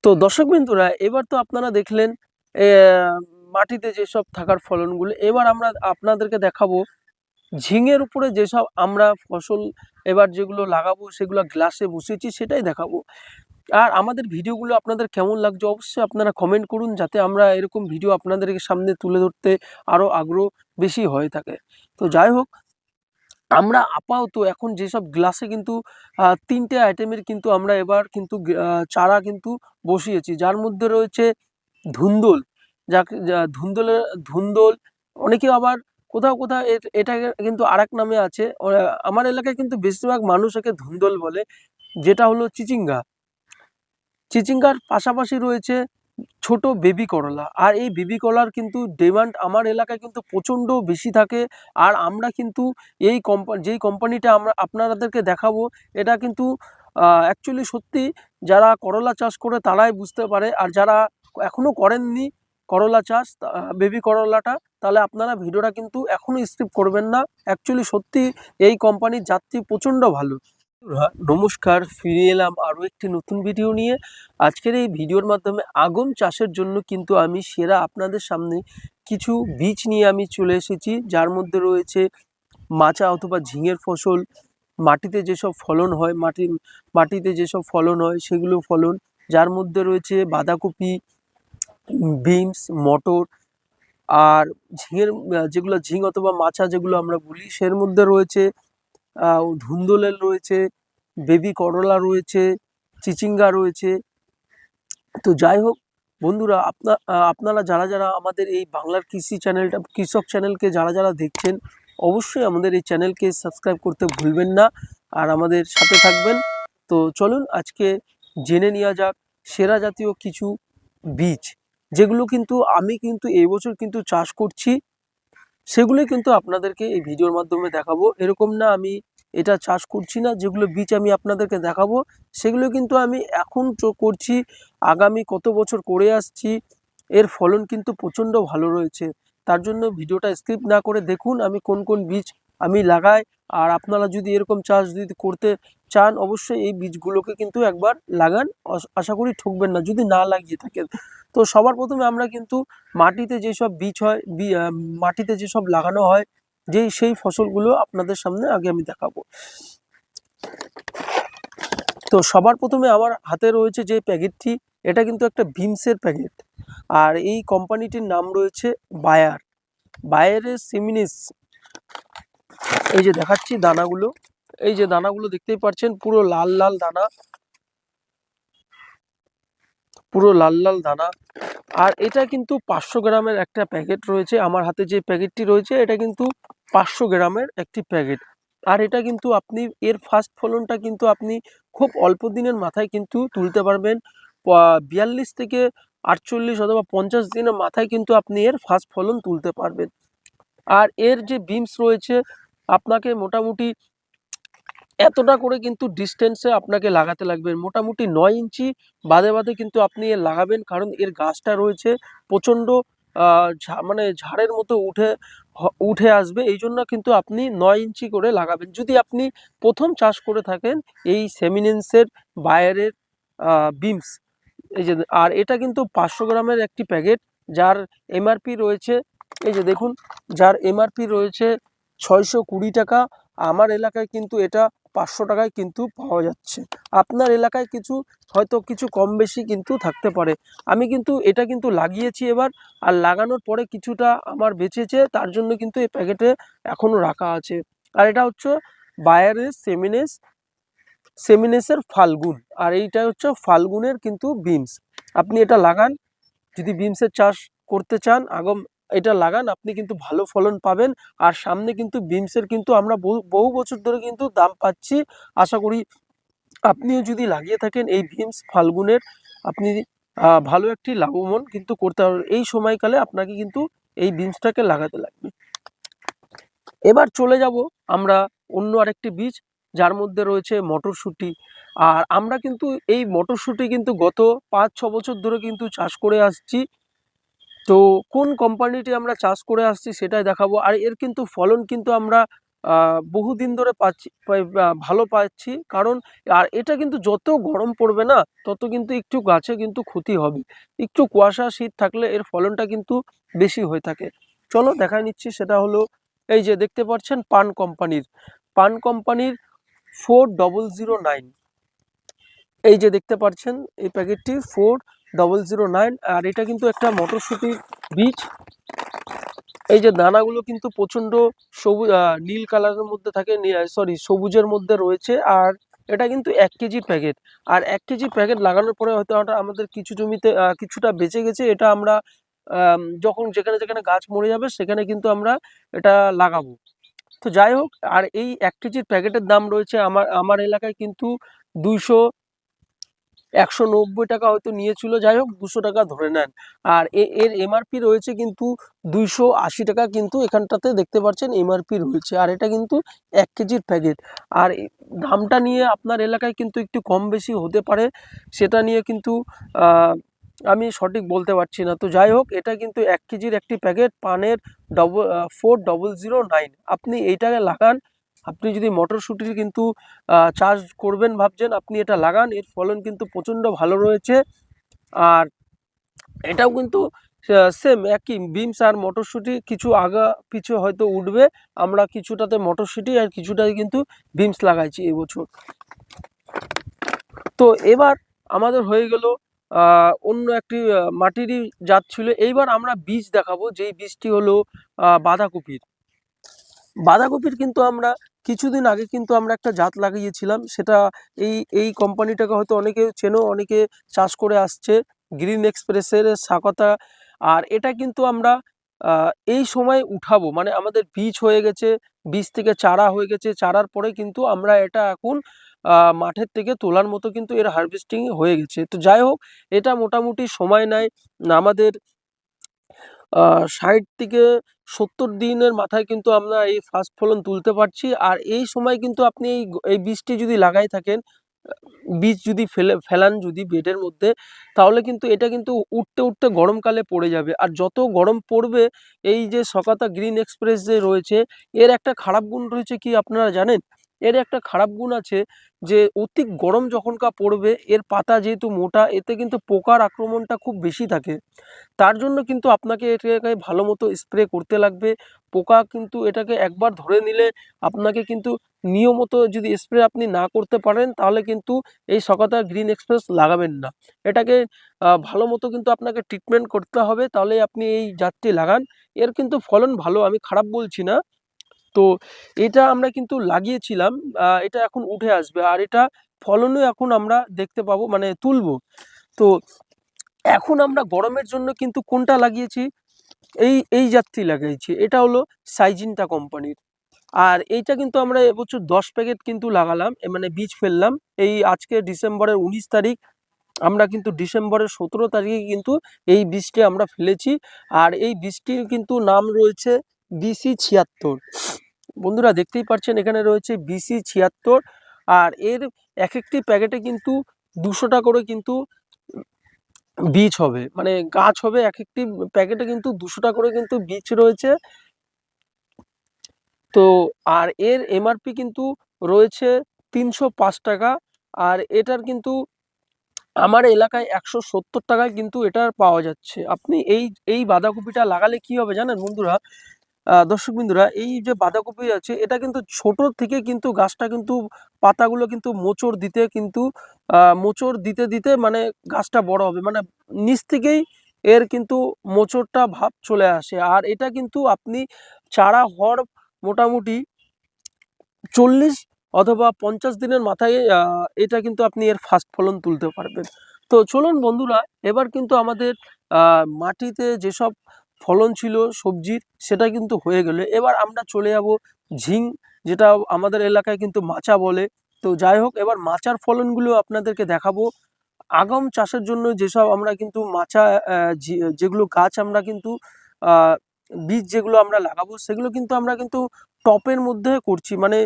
তো দর্শক বিন্দুরা, এবার তো আপনারা দেখলেন মাটিতে যেসব থাকার ফলনগুলো। এবার আমরা আপনাদেরকে দেখাবো ঝিঙের উপরে যেসব আমরা ফসল এবার যেগুলো লাগাবো, সেগুলো গ্লাসে বসিয়েছি সেটাই দেখাবো। আর আমাদের ভিডিওগুলো আপনাদের কেমন লাগছে অবশ্যই আপনারা কমেন্ট করুন, যাতে আমরা এরকম ভিডিও আপনাদের সামনে তুলে ধরতে আরও আগ্রহ বেশি হয়ে থাকে। তো যাই হোক, আমরা আপাতত এখন যেসব গ্লাসে কিন্তু ৩টে আইটেমের কিন্তু আমরা এবার কিন্তু চারা কিন্তু বসিয়েছি, যার মধ্যে রয়েছে ধুন্দল, যাকে ধুন্দল, অনেকে আবার কোথাও কোথাও এটাকে কিন্তু আরেক নামে আছে। আমার এলাকায় কিন্তু বেশিরভাগ মানুষ একে ধুন্দল বলে, যেটা হলো চিচিঙ্গা। চিচিঙ্গার পাশাপাশি রয়েছে ছোট বেবি করলা। আর এই বেবি কলার কিন্তু ডিমান্ড আমার এলাকায় কিন্তু প্রচণ্ড বেশি থাকে। আর আমরা কিন্তু এই যেই কোম্পানিটা আমরা আপনাদেরকে দেখাবো, এটা কিন্তু অ্যাকচুয়ালি সত্যি যারা করলা চাষ করে তারাই বুঝতে পারে। আর যারা এখনও করেননি করলা চাষ, বেবি করলাটা, তাহলে আপনারা ভিডিওটা কিন্তু এখনও স্কিপ করবেন না। অ্যাকচুয়ালি সত্যি এই কোম্পানির যাত্রী প্রচণ্ড ভালো। নমস্কার, ফিরে এলাম আরও একটি নতুন ভিডিও নিয়ে। আজকের এই ভিডিওর মাধ্যমে আগুন চাষের জন্য কিন্তু আমি সেরা আপনাদের সামনে কিছু বীজ নিয়ে আমি চলে এসেছি, যার মধ্যে রয়েছে মাচা অথবা ঝিঙের ফসল, মাটিতে যেসব ফলন হয়, মাটিতে যেসব ফলন হয় সেগুলো ফলন, যার মধ্যে রয়েছে বাঁধাকপি, বিনস, মটর। আর ঝিঙের যেগুলো ঝিঙ অথবা মাচা যেগুলো আমরা বলি, সের মধ্যে রয়েছে ধুন্দলের রয়েছে, বেবি করলা রয়েছে, চিচিঙ্গা রয়েছে। তো যাই হোক বন্ধুরা, আপনারা যারা যারা আমাদের এই বাংলার কৃষক চ্যানেলকে যারা যারা দেখছেন, অবশ্যই আমাদের এই চ্যানেলকে সাবস্ক্রাইব করতে ভুলবেন না, আর আমাদের সাথে থাকবেন। তো চলুন আজকে জেনে নেওয়া যাক সেরা জাতীয় কিছু বীজ, যেগুলো কিন্তু আমি কিন্তু এই বছর কিন্তু চাষ করছি, সেগুলোই কিন্তু আপনাদেরকে এই ভিডিওর মাধ্যমে দেখাবো। এরকম না আমি এটা চাষ করছি না, যেগুলো বীজ আমি আপনাদেরকে দেখাবো সেগুলো কিন্তু আমি এখন করছি, আগামী কত বছর করে আসছি, এর ফলন কিন্তু প্রচণ্ড ভালো রয়েছে। তার জন্য ভিডিওটা স্কিপ না করে দেখুন আমি কোন কোন বীজ আমি লাগাই। আর আপনারা যদি এরকম চাষ যদি করতে চান, অবশ্যই এই বীজগুলোকে কিন্তু একবার লাগান, আশা করি ঠকবেন না যদি না লাগিয়ে থাকেন। তো সবার প্রথমে আমরা কিন্তু মাটিতে যেসব বীজ হয়, মাটিতে যেসব লাগানো হয়, সেই ফসলগুলো আপনাদের সামনে আগে আমি দেখাবো। তো সবার প্রথমে আমার হাতে রয়েছে যে প্যাকেটটি, এটা কিন্তু একটা বিমসের প্যাকেট। আর এই কোম্পানিটির নাম রয়েছে বায়ারের সেমিনিস। এই যে দেখাচ্ছি দানাগুলো, এই যে দানাগুলো দেখতেই পাচ্ছেন, পুরো লাল লাল দানা, পুরো লাল লাল দানা। আর এটা কিন্তু 500 গ্রামের একটা প্যাকেট রয়েছে। আমার হাতে যে প্যাকেটটি রয়েছে এটা কিন্তু 500 গ্রামের একটি প্যাকেট। আর এটা কিন্তু আপনি এর ফার্স্ট ফলনটা কিন্তু আপনি খুব অল্প দিনের মাথায় কিন্তু তুলতে পারবেন। 42 থেকে 48 অথবা 50 দিনের মাথায় কিন্তু আপনি এর ফার্স্ট ফলন তুলতে পারবেন। আর এর যে বিমস রয়েছে, আপনাকে মোটামুটি এতটা করে কিন্তু ডিস্টেন্সে আপনাকে লাগাতে লাগবে, মোটামুটি 9 ইঞ্চি বাদে বাদে কিন্তু আপনি এর লাগাবেন, কারণ এর গাছটা রয়েছে প্রচণ্ড মানে ঝাড়ের মতো উঠে আসবে। এই জন্য কিন্তু আপনি 9 ইঞ্চি করে লাগাবেন যদি আপনি প্রথম চাষ করে থাকেন এই সেমিনেন্সের বায়ারের বিমস। এই যে, আর এটা কিন্তু 500 গ্রামের একটি প্যাকেট, যার এমআরপি রয়েছে, এই যে দেখুন, যার এমআরপি রয়েছে 620 টাকা। আমার এলাকায় কিন্তু এটা 500 টাকায় কিন্তু পাওয়া যাচ্ছে। আপনার এলাকায় হয়তো কিছু কম বেশি কিন্তু থাকতে পারে। আমি কিন্তু এটা কিন্তু লাগিয়েছি এবার, আর লাগানোর পরে কিছুটা আমার বেঁচেছে, তার জন্য কিন্তু এই প্যাকেটে এখনও রাখা আছে। আর এটা হচ্ছে বায়ারের সেমিনেসের ফাল্গুন, আর এইটা হচ্ছে ফাল্গুনের কিন্তু বিমস। আপনি এটা লাগান, যদি বিমসের চাষ করতে চান আগম এটা লাগান, আপনি কিন্তু ভালো ফলন পাবেন। আর সামনে কিন্তু বিমসের কিন্তু আমরা বহু বছর ধরে কিন্তু দাম পাচ্ছি। আশা করি আপনিও যদি লাগিয়ে থাকেন এই বিমস ফাল্গুনের, আপনি ভালো একটি লাভবান কিন্তু করতে পারবেন। এই সময়কালে আপনাকে কিন্তু এই বিমসটাকে লাগাতে লাগবে। এবার চলে যাব আমরা অন্য আরেকটি বীজ, যার মধ্যে রয়েছে মটরশুঁটি। আর আমরা কিন্তু এই মটরশুঁটি কিন্তু গত 5-6 বছর ধরে কিন্তু চাষ করে আসছি। তো কোন কোম্পানিটি আমরা চাষ করে আসছি সেটাই দেখাবো। আর এর কিন্তু ফলন কিন্তু আমরা বহুদিন ধরে পাচ্ছি, ভালো পাচ্ছি। কারণ আর এটা কিন্তু যত গরম পড়বে না তত কিন্তু একটু গাছে কিন্তু ক্ষতি হবে। একটু কুয়াশা শীত থাকলে এর ফলনটা কিন্তু বেশি হয়ে থাকে। চলো দেখায় নিচ্ছি, সেটা হলো এই যে দেখতে পাচ্ছেন পান কোম্পানির 4009, এই যে দেখতে পাচ্ছেন এই প্যাকেটটি 4009। আর এটা কিন্তু একটা মটরশুঁটির বীজ। এই যে দানাগুলো কিন্তু প্রচন্ড সবুজ, নীল কালারের মধ্যে থাকে, সরি সবুজের মধ্যে রয়েছে। আর এটা কিন্তু 1 কেজি প্যাকেট। আর 1 কেজি প্যাকেট লাগানোর পরে হয়তো আমাদের কিছু জমিতে কিছুটা বেঁচে গেছে। এটা আমরা যখন যেখানে যেখানে গাছ মরে যাবে সেখানে কিন্তু আমরা এটা লাগাবো। তো যাই হোক, আর এই 1 কেজির প্যাকেটের দাম রয়েছে আমার আমার এলাকায় কিন্তু 200 190 টাকা হয়তো নিয়েছিল। যাই হোক 200 টাকা ধরে নেন। আর এর এমআরপি রয়েছে কিন্তু 280 টাকা, কিন্তু এখানটাতে দেখতে পাচ্ছেন এমআরপি রয়েছে। আর এটা কিন্তু 1 কেজির প্যাকেট। আর দামটা নিয়ে আপনার এলাকায় কিন্তু একটু কম বেশি হতে পারে, সেটা নিয়ে কিন্তু আমি সঠিক বলতে পারছি না। তো যাই হোক, এটা কিন্তু 1 কেজির একটি প্যাকেট পানের 4009। আপনি এইটাকে লাগান। আপনি যদি মটরশুঁটির কিন্তু চাষ করবেন ভাবছেন, আপনি এটা লাগান, এর ফলন কিন্তু প্রচণ্ড ভালো রয়েছে। আর এটাও কিন্তু সেম একই, বিনস আর মটরশুঁটি কিছু আগা পিছু হয়তো উঠবে। আমরা কিছুটাতে মটরশুঁটি আর কিছুটাতে কিন্তু বিনস লাগাইছি এবছর। তো এবার আমাদের হয়ে গেল অন্য একটি মাটিরই জাত ছিল। এইবার আমরা বীজ দেখাবো, যেই বীজটি হলো বাঁধাকপির। বাঁধাকপির কিন্তু আমরা কিছুদিন আগে কিন্তু আমরা একটা জাত লাগিয়েছিলাম, সেটা এই কোম্পানিটাকে হয়তো অনেকে চেনো, অনেকে চাষ করে আসছে, গ্রিন এক্সপ্রেসের স্বাগতা। আর এটা কিন্তু আমরা এই সময় উঠাবো, মানে আমাদের বীজ হয়ে গেছে, বীজ থেকে চারা হয়ে গেছে, চারার পরে কিন্তু আমরা এটা এখন মাঠের থেকে তোলার মতো কিন্তু এর হারভেস্টিং হয়ে গেছে। তো যাই হোক, এটা মোটামুটি সময় নেয় আমাদের ৬০ থেকে ৭০ দিনের মাথায় কিন্তু আমরা এই ফার্স্ট ফলন তুলতে পারছি। আর এই সময় কিন্তু আপনি এই বীজটি যদি লাগাই থাকেন, বীজ যদি ফেলান যদি বেডের মধ্যে, তাহলে কিন্তু এটা কিন্তু উঠতে উঠতে গরমকালে পড়ে যাবে। আর যত গরম পড়বে, এই যে সকাতা গ্রিন এক্সপ্রেস যে রয়েছে, এর একটা খারাপ গুণ রয়েছে কি আপনারা জানেন? এর একটা খারাপ গুণ আছে যে অতি গরম যখনকার পড়বে, এর পাতা যেহেতু মোটা, এতে কিন্তু পোকার আক্রমণটা খুব বেশি থাকে। তার জন্য কিন্তু আপনাকে এটাকে ভালো মতো স্প্রে করতে লাগবে। পোকা কিন্তু এটাকে একবার ধরে নিলে আপনাকে কিন্তু নিয়মিত যদি স্প্রে আপনি না করতে পারেন, তাহলে কিন্তু এই সকাতা গ্রিন এক্সপ্রেস লাগাবেন না। এটাকে ভালো মতো কিন্তু আপনাকে ট্রিটমেন্ট করতে হবে, তাহলে আপনি এই জাতটি লাগান। এর কিন্তু ফলন ভালো, আমি খারাপ বলছি না। তো এটা আমরা কিন্তু লাগিয়েছিলাম, এটা এখন উঠে আসবে। আর এটা ফলনও এখন আমরা দেখতে পাবো, মানে তুলবো। তো এখন আমরা গরমের জন্য কিন্তু কোনটা লাগিয়েছি, এই জাতটি লাগাইছি, এটা হলো সাইজিনটা কোম্পানির। আর এইটা কিন্তু আমরা এবছর 10 প্যাকেট কিন্তু লাগালাম, মানে বীজ ফেললাম। এই আজকে ডিসেম্বরের 19 তারিখ, আমরা কিন্তু ডিসেম্বরের 17 তারিখে কিন্তু এই বীজটি আমরা ফেলেছি। আর এই বীজটির কিন্তু নাম রয়েছে BC76। বন্ধুরা দেখতেই পাচ্ছেন এখানে রয়েছে BC76। আর এর এক একটি প্যাকেটে কিন্তু 200টা করে কিন্তু বীজ হবে, মানে গাছ হবে। এক একটি প্যাকেটে কিন্তু 200টা করে কিন্তু বীজ রয়েছে। তো আর এর এমআরপি কিন্তু রয়েছে 305 টাকা। আর এটার কিন্তু আমার এলাকায় 170 টাকায় কিন্তু এটা পাওয়া যাচ্ছে। আপনি এই বাঁধাকপিটা লাগালে কি হবে জানেন বন্ধুরা, দর্শক বিন্দুরা, এই যে বাঁধাকপি আছে, এটা কিন্তু ছোট থেকে কিন্তু গাছটা কিন্তু পাতাগুলো কিন্তু মোচড় দিতে দিতে মানে গাছটা বড় হবে, মানে নিচ থেকেই এর কিন্তু মোচড়টা ভাব চলে আসে। আর এটা কিন্তু আপনি চারা হওয়ার মোটামুটি 40 অথবা 50 দিনের মাথায় এটা কিন্তু আপনি এর ফার্স্ট ফলন তুলতে পারবেন। তো চলুন বন্ধুরা, এবার কিন্তু আমাদের মাটিতে যেসব ফলন ছিল সবজির, সেটা কিন্তু হয়ে গেল। এবার আমরা চলে যাব ঝিং, যেটা আমাদের এলাকায় কিন্তু মাচা বলে। তো যাই হোক, এবার মাচার ফলনগুলো আপনাদেরকে দেখাবো। আগাম চাষের জন্য যেসব আমরা কিন্তু মাচা, যেগুলো গাছ আমরা কিন্তু বীজ যেগুলো আমরা লাগাবো, সেগুলো কিন্তু আমরা কিন্তু টপের মধ্যে করছি, মানে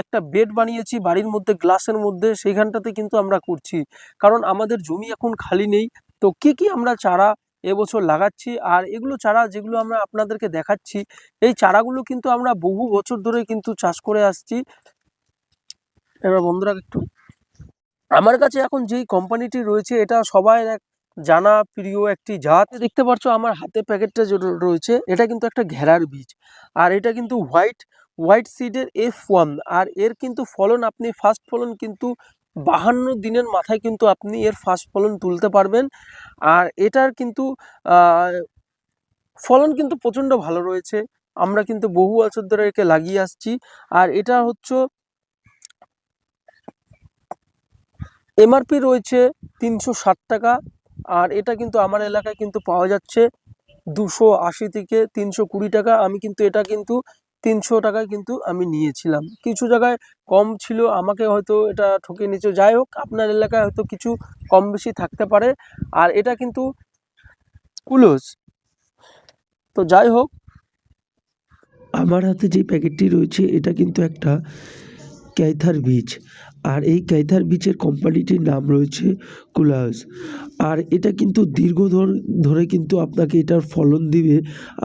একটা বেড বানিয়েছি বাড়ির মধ্যে গ্লাসের মধ্যে, সেইখানটাতে কিন্তু আমরা করছি। কারণ আমাদের জমি এখন খালি নেই। তো কি আমরা চারা এবছর লাগাচ্ছি। আর এগুলো চারা যেগুলো আমরা আপনাদেরকে দেখাচ্ছি, এই চারাগুলো কিন্তু আমরা বহু বছর ধরে কিন্তু চাষ করে আসছি। এবার বন্ধুরা একটু, আমার কাছে এখন যেই কোম্পানিটি রয়েছে এটা সবাই এক জানা প্রিয় একটি জাত। দেখতে পাচ্ছ আমার হাতে প্যাকেটটা যে রয়েছে এটা কিন্তু একটা ঘেরার বীজ, আর এটা কিন্তু হোয়াইট সিডের F1। আর এর কিন্তু ফলন আপনি ফার্স্ট ফলন কিন্তু 52 দিনের মাথায় কিন্তু আপনি এর ফার্স্ট ফলন তুলতে পারবেন। আর এটার কিন্তু ফলন কিন্তু প্রচণ্ড ভালো রয়েছে। আমরা কিন্তু বহু বছর ধরে একে লাগিয়ে আসছি। আর এটা হচ্ছে এমআরপি রয়েছে 360 টাকা। আর এটা কিন্তু আমার এলাকায় কিন্তু পাওয়া যাচ্ছে 280 থেকে 320 টাকা। আমি কিন্তু এটা কিন্তু 300 টাকায় কিন্তু আমি নিয়েছিলাম। কিছু জায়গায় কম ছিল, আমাকে হয়তো এটা ঠকে নিয়েছে। যাই হোক, আপনার এলাকায় হয়তো কিছু কম বেশি থাকতে পারে। আর এটা কিন্তু কুলোজ। তো যাই হোক, আমার হাতে যে প্যাকেটটি রয়েছে এটা কিন্তু একটা ক্যাইথার বীজ। আর এই ক্যাইথার বীজের কোম্পানিটির নাম রয়েছে কুলাস। আর এটা কিন্তু ধরে কিন্তু আপনাকে এটার ফলন দিবে।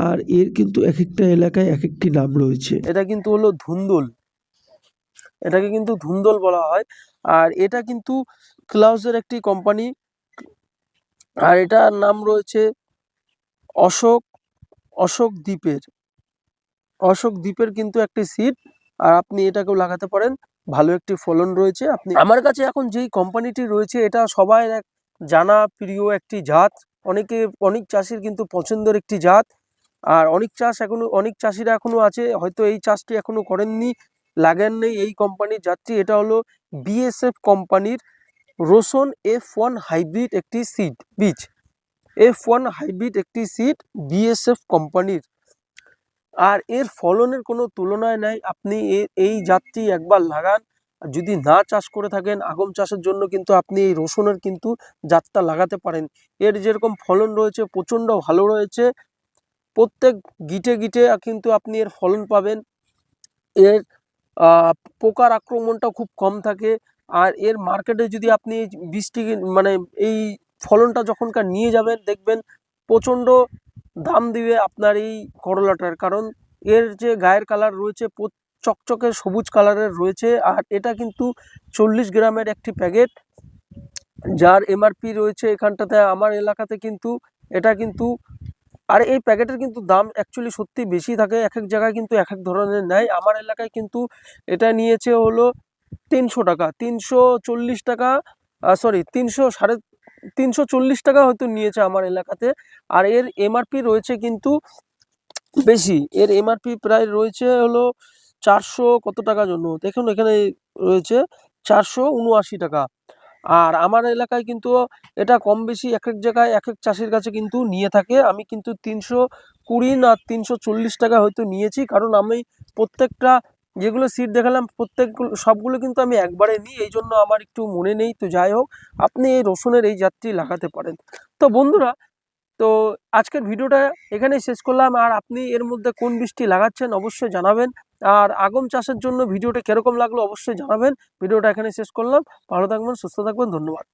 আর এর কিন্তু এক একটা এলাকায় এক একটি নাম রয়েছে। এটা কিন্তু হলো ধুন্দল, এটাকে কিন্তু ধুন্দল বলা হয়। আর এটা কিন্তু ক্লাউসের একটি কোম্পানি। আর এটার নাম রয়েছে অশোক অশোক দ্বীপের কিন্তু একটি সিড। আর আপনি এটাকেও লাগাতে পারেন, ভালো একটি ফলন রয়েছে। আপনি আমার কাছে এখন যেই কোম্পানিটি রয়েছে এটা সবাই এক জানা প্রিয় একটি জাত। অনেক চাষির কিন্তু পছন্দের একটি জাত। আর অনেক চাষিরা এখনো আছে হয়তো এই চাষটি এখনো করেননি, লাগেননি এই কোম্পানির জাতটি। এটা হলো বিএসএফ কোম্পানির রোশন F1 হাইব্রিড একটি বীজ। F1 হাইব্রিড একটি সিড বিএসএফ কোম্পানির। আর এর ফলনের কোনো তুলনায় নাই। আপনি এই জাতটি একবার লাগান, যদি না চাষ করে থাকেন আগম চাষের জন্য কিন্তু আপনি এই রসুনের কিন্তু জাতটা লাগাতে পারেন। এর যেরকম ফলন রয়েছে প্রচণ্ড ভালো রয়েছে, প্রত্যেক গিটে গিটে কিন্তু আপনি এর ফলন পাবেন। এর পোকার আক্রমণটা খুব কম থাকে। আর এর মার্কেটে যদি আপনি বীজটি মানে এই ফলনটা যখনকার নিয়ে যাবেন দেখবেন প্রচণ্ড দাম দিবে আপনার এই করলাটার। কারণ এর যে গায়ের কালার রয়েছে চকচকে সবুজ কালারের রয়েছে। আর এটা কিন্তু 40 গ্রামের একটি প্যাকেট, যার এমআরপি রয়েছে এখানটাতে আমার এলাকাতে কিন্তু এটা কিন্তু। আর এই প্যাকেটের কিন্তু দাম অ্যাকচুয়ালি সত্যি বেশি থাকে, এক এক জায়গায় কিন্তু এক এক ধরনের নেয়। আমার এলাকায় কিন্তু এটা নিয়েছে হলো 300 টাকা, 340 টাকা, সরি 340 টাকা হয়তো নিয়েছে আমার এলাকাতে। আর এর এমআরপি রয়েছে কিন্তু বেশি, এর এমআরপি প্রায় রয়েছে হলো 400 কত টাকার জন্য দেখুন এখানে রয়েছে 479 টাকা। আর আমার এলাকায় কিন্তু এটা কম বেশি এক এক জায়গায় এক এক চাষির কাছে কিন্তু নিয়ে থাকে। আমি কিন্তু 320 না 340 টাকা হয়তো নিয়েছি, কারণ আমি প্রত্যেকটা যেগুলো সিট দেখালাম সবগুলো কিন্তু আমি একবারে নিই, এই জন্য আমার একটু মনে নেই। তো যাই হোক, আপনি এই রসুনের এই জাতটি লাগাতে পারেন। তো বন্ধুরা, তো আজকের ভিডিওটা এখানেই শেষ করলাম। আর আপনি এর মধ্যে কোন বীজটি লাগাচ্ছেন অবশ্যই জানাবেন। আর আগম চাষের জন্য ভিডিওটা কিরকম লাগলো অবশ্যই জানাবেন। ভিডিওটা এখানে শেষ করলাম। ভালো থাকবেন, সুস্থ থাকবেন, ধন্যবাদ।